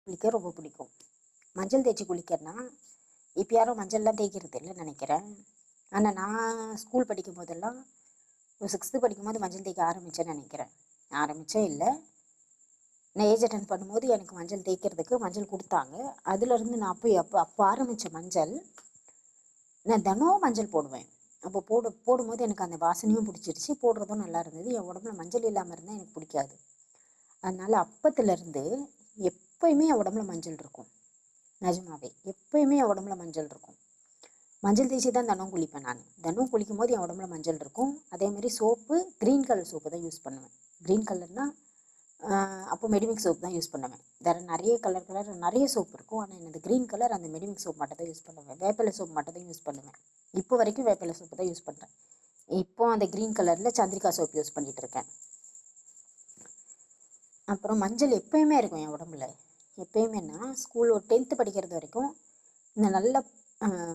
குளிக்க ரொம்ப பிடிக்கும். மஞ்சள் தேய்ச்சி குளிக்கிறனா, இப்போ யாரும் மஞ்சள்லாம் தேய்க்கிறது இல்லைன்னு நினைக்கிறேன். ஆனால் நான் ஸ்கூல் படிக்கும் போதெல்லாம் ஒரு 6th படிக்கும்போது மஞ்சள் தேய்க்க ஆரம்பித்தேன்னு நினைக்கிறேன். ஆரம்பித்தே இல்லை, நான் ஏஜ் அட்டன் பண்ணும்போது எனக்கு மஞ்சள் தேய்க்கிறதுக்கு மஞ்சள் கொடுத்தாங்க. அதுலேருந்து நான் அப்போ ஆரம்பித்த மஞ்சள், நான் தினம் மஞ்சள் போடுவேன். அப்போ போடும்போது எனக்கு அந்த வாசனையும் பிடிச்சிருச்சு, போடுறதும் நல்லா இருந்தது. என் உடம்புல மஞ்சள் இல்லாமல் இருந்தால் எனக்கு பிடிக்காது. அதனால் அப்பத்துலேருந்து எப்பயுமே என் உடம்புல மஞ்சள் இருக்கும். நிஜமாவே எப்பயுமே என் உடம்புல மஞ்சள் இருக்கும். மஞ்சள் தேய்ச்சி தான் தினம் குளிப்பேன். நான் தினம் குளிக்கும் போது என் உடம்புல மஞ்சள் இருக்கும். அதேமாதிரி சோப்பு க்ரீன் கலர் சோப்பு தான் யூஸ் பண்ணுவேன். க்ரீன் கலர்னால் அப்போ மெடிமிக்ஸ் சோப் தான் யூஸ் பண்ணுவேன். வேறு நிறைய கலர் நிறைய சோப்பு இருக்கும். ஆனால் எனக்கு க்ரீன் கலர் அந்த மெடிமிக்ஸ் சோப் மட்டும் தான் யூஸ் பண்ணுவேன். வேப்பிலை சோப் மட்டும் தான் யூஸ் பண்ணுவேன். இப்போ வரைக்கும் வேப்பிலை சோப்பு தான் யூஸ் பண்ணுறேன். இப்போ அந்த க்ரீன் கலரில் சந்திரிகா சோப் யூஸ் பண்ணிகிட்டு இருக்கேன். அப்புறம் மஞ்சள் எப்பயுமே இருக்கும் என் உடம்புல. எப்பயுமேனா ஸ்கூல் ஒரு 10th படிக்கிறது வரைக்கும் இந்த நல்ல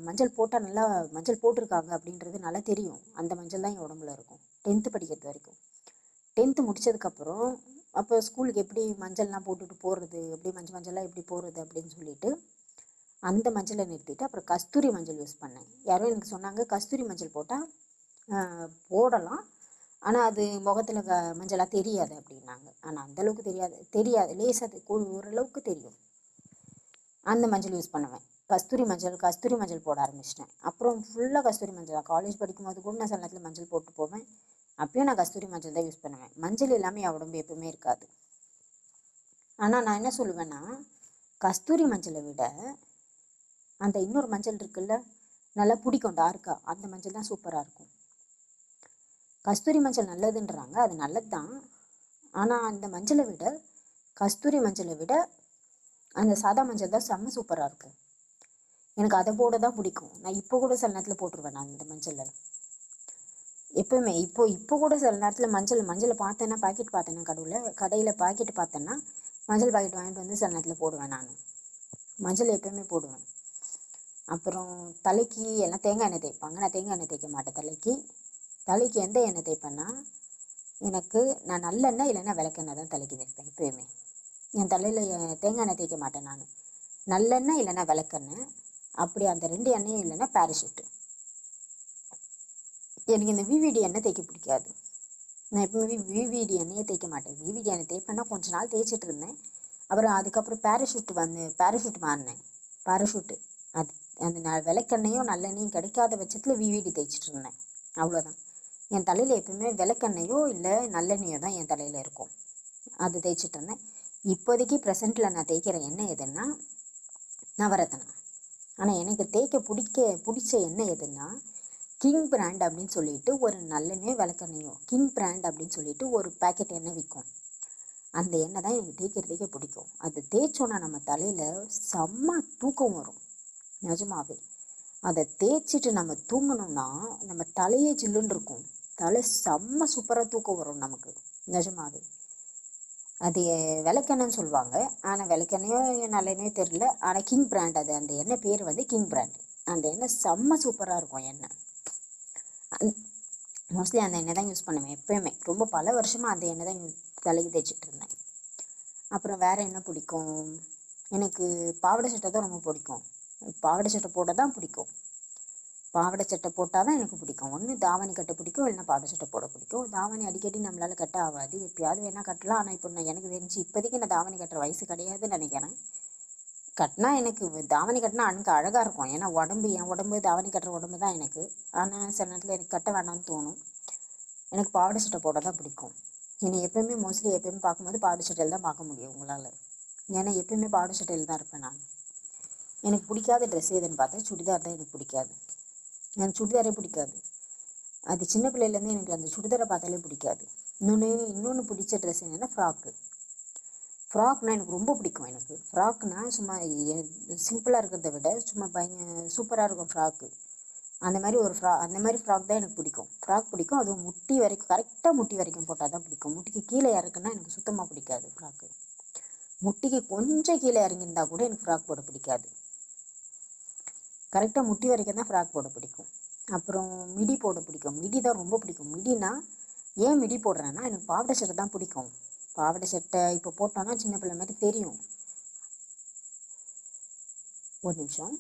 மஞ்சள் போட்டால் நல்லா மஞ்சள் போட்டிருக்காங்க அப்படின்றது நல்லா தெரியும். அந்த மஞ்சள் தான் என் உடம்புல இருக்கும் 10th படிக்கிறது வரைக்கும். 10th முடித்ததுக்கப்புறம் அப்போ ஸ்கூலுக்கு எப்படி மஞ்சள்லாம் போட்டுட்டு போகிறது, எப்படி மஞ்சள்லாம் எப்படி போகிறது அப்படின்னு சொல்லிட்டு அந்த மஞ்சளை நிறுத்திட்டு அப்புறம் கஸ்தூரி மஞ்சள் யூஸ் பண்ணேன். யாரோ எனக்கு சொன்னாங்க கஸ்தூரி மஞ்சள் போட்டால் போடலாம், ஆனால் அது முகத்தில் மஞ்சளாக தெரியாது அப்படின்னாங்க. ஆனால் அந்தளவுக்கு தெரியாது லேசாக ஓரளவுக்கு தெரியும். அந்த மஞ்சள் யூஸ் பண்ணுவேன். கஸ்தூரி மஞ்சள் போட ஆரம்பிச்சிட்டேன். அப்புறம் ஃபுல்லாக கஸ்தூரி மஞ்சள் தான். காலேஜ் படிக்கும்போது கூட நான் சில நேரத்தில் மஞ்சள் போட்டு போவேன். அப்பயும் நான் கஸ்தூரி மஞ்சள் தான் யூஸ் பண்ணுவேன். மஞ்சள் இல்லாமல் என் உடம்பு எப்பவுமே இருக்காது. ஆனால் நான் என்ன சொல்லுவேன்னா, கஸ்தூரி மஞ்சளை விட அந்த இன்னொரு மஞ்சள் இருக்குல்ல, நல்லா பிடிக்கும் டார்க்காக, அந்த மஞ்சள் தான் சூப்பராக இருக்கும். கஸ்தூரி மஞ்சள் நல்லதுன்றாங்க, அது நல்லது தான். ஆனால் அந்த மஞ்சளை விட கஸ்தூரி மஞ்சளை விட அந்த சாதா மஞ்சள் தான் செம்ம சூப்பராக இருக்கும். எனக்கு அதை போட தான் பிடிக்கும். நான் இப்போ கூட சில நேரத்தில் போட்டுருவேன் நான் இந்த மஞ்சளை எப்பவுமே. இப்போ கூட சில நேரத்தில் மஞ்சளை பார்த்தேன்னா, பாக்கெட் பார்த்தேன்னா, கடையில் பாக்கெட் பார்த்தேன்னா மஞ்சள் பாக்கெட் வாங்கிட்டு வந்து சில நேரத்தில் போடுவேன். நான் மஞ்சள் எப்பவுமே போடுவேன். அப்புறம் தலைக்கு எல்லாம் தேங்காய் எண்ணெய் தேய்ப்பாங்க. நான் தேங்காய் எண்ணெய் தேய்க்க மாட்டேன். தலைக்கு எந்த எண்ணெய் தேய்ப்பேன்னா, நான் நல்லெண்ணெய் இல்லைன்னா விளக்கெண்ணெய் தான் தலைக்கு தேய்ப்பேன் எப்பயுமே. என் தலையில் தேங்காய் எண்ணெய் தேய்க்க மாட்டேன். நான் நல்லெண்ணெய் இல்லைன்னா விளக்கெண்ணெய், அப்படி அந்த 2 எண்ணெயும் இல்லைன்னா பேராஷூட்டு. எனக்கு இந்த விவிடி எண்ணெய் தேய்க்க பிடிக்காது. நான் எப்பவுமே விவிடி எண்ணெயே தேய்க்க மாட்டேன். விவிடி எண்ணெய் தேய்ப்பேன்னா கொஞ்ச நாள் தேய்ச்சிட்டு இருந்தேன். அதுக்கப்புறம் பேராஷூட் மாறினேன். பேராஷூட்டு அது அந்த விளக்கெண்ணையும் நல்லெண்ணையும் கிடைக்காத பட்சத்தில் விவிடி தேய்ச்சிட்டு இருந்தேன். அவ்வளோதான். என் தலையில் எப்பவுமே விளக்கெண்ணையோ இல்லை நல்லெண்ணெயோ தான் என் தலையில் இருக்கும். அது தேய்ச்சிட்டு இருந்தேன். இப்போதைக்கு ப்ரெசண்ட்டில் நான் தேய்க்கிற எண்ணெய் எதுன்னா நவரத்னா. ஆனால் எனக்கு தேய்க்க பிடிச்ச எண்ணெய் எதுன்னா கிங் பிராண்ட் அப்படின்னு சொல்லிட்டு ஒரு நல்லெண்ணெயோ விளக்கெண்ணையோ, கிங் பிராண்ட் அப்படின்னு சொல்லிட்டு ஒரு பேக்கெட் எண்ணெய் விற்கும். அந்த எண்ணெய் தான் எனக்கு தேய்க்கிறதுக்கே பிடிக்கும். அது தேய்ச்சோன்னா நம்ம தலையில் செம்ம தூக்கம் வரும். நிஜமாவே அதை தேய்ச்சிட்டு நம்ம தூங்கணும்னா நம்ம தலையே ஜில்லுன்னு இருக்கும். தலை செம்ம சூப்பராக தூக்கம் வரும் நமக்கு. நிஜமாவே அது விளக்கெண்ணெய்ன்னு சொல்லுவாங்க. ஆனால் விளக்கெண்ணையோ நல்லெண்ணெயோ தெரியல. ஆனால் கிங் பிராண்ட், அது அந்த எண்ணெய் பேர் வந்து கிங் பிராண்ட். அந்த எண்ணெய் செம்ம சூப்பராக இருக்கும் எண்ணெய். மோஸ்ட்லி அந்த எண்ணெய் தான் யூஸ் பண்ணுவேன் எப்பயுமே. ரொம்ப பல வருஷமாக அந்த எண்ணெய் தான் தலைக்கு தேய்ச்சிட்டு இருந்தேன். அப்புறம் வேறு என்ன பிடிக்கும், எனக்கு பாவாடை சட்டை தான் ரொம்ப பிடிக்கும். பாவாடை சட்டை போட தான் பிடிக்கும். பாவாடை சட்டை போட்டால் தான் எனக்கு பிடிக்கும். ஒன்று தாவணி கட்ட பிடிக்கும், இல்லைன்னா பாவாடை சட்டை போட பிடிக்கும். தாவணி அடிக்கடி நம்மளால் கட்ட ஆகாது, எப்பயாவது வேணால் கட்டலாம். ஆனால் இப்போ எனக்கு தெரிஞ்சு இப்போதைக்கு நான் தாவணி கட்டுற வயசு கிடையாதுன்னு நினைக்கிறேன். கட்டினா எனக்கு தாவணி கட்டினா எனக்கு அழகாக இருக்கும். ஏன்னா என் உடம்பு தாவணி கட்டுற உடம்பு தான் எனக்கு. ஆனால் சில நேரத்தில் எனக்கு கட்ட வேண்டாம்னு தோணும். எனக்கு பாவாடை சட்டை போட தான் பிடிக்கும். என்னை எப்பயுமே எப்பயுமே பார்க்கும்போது பாவாடை சட்டையில் தான் பார்க்க முடியும் உங்களால். ஏன்னா எப்பயுமே பாவாடை சட்டையில் தான் இருப்பேன் நான். எனக்கு பிடிக்காத ட்ரெஸ் எதுன்னு பார்த்தா சுடிதார் தான் எனக்கு பிடிக்காது. எனக்கு சுடிதாரே பிடிக்காது. அது சின்ன பிள்ளையிலேருந்து எனக்கு அந்த சுடிதாரை பார்த்தாலே பிடிக்காது. இன்னொன்று பிடிச்ச ட்ரெஸ் என்னென்னா ஃப்ராக்னால் எனக்கு ரொம்ப பிடிக்கும். எனக்கு ஃப்ராக்னால் சும்மா சிம்பிளாக இருக்கிறத விட சும்மா சூப்பராக இருக்கும் ஃப்ராக்கு. அந்த மாதிரி ஃப்ராக் தான் எனக்கு பிடிக்கும். ஃப்ராக் பிடிக்கும். அதுவும் முட்டி வரைக்கும், கரெக்டாக முட்டி வரைக்கும் போட்டால் தான் பிடிக்கும். முட்டிக்கு கீழே இறக்குன்னா எனக்கு சுத்தமாக பிடிக்காது ஃப்ராக்கு. முட்டிக்கு கொஞ்சம் கீழே இறங்கியிருந்தால் கூட எனக்கு ஃப்ராக் போட பிடிக்காது. கரெக்டாக முட்டி வரைக்கும் தான் ஃப்ராக் போட பிடிக்கும். அப்புறம் மிடி போட பிடிக்கும். மிடி தான் ரொம்ப பிடிக்கும். மிடினா ஏன் மிடி போடுறேன்னா, எனக்கு பாவாடை சட்டை தான் பிடிக்கும். பாவாடை சட்டை இப்போ போட்டோன்னா சின்ன பிள்ளை மாதிரி தெரியும். ஒரு நிமிஷம்.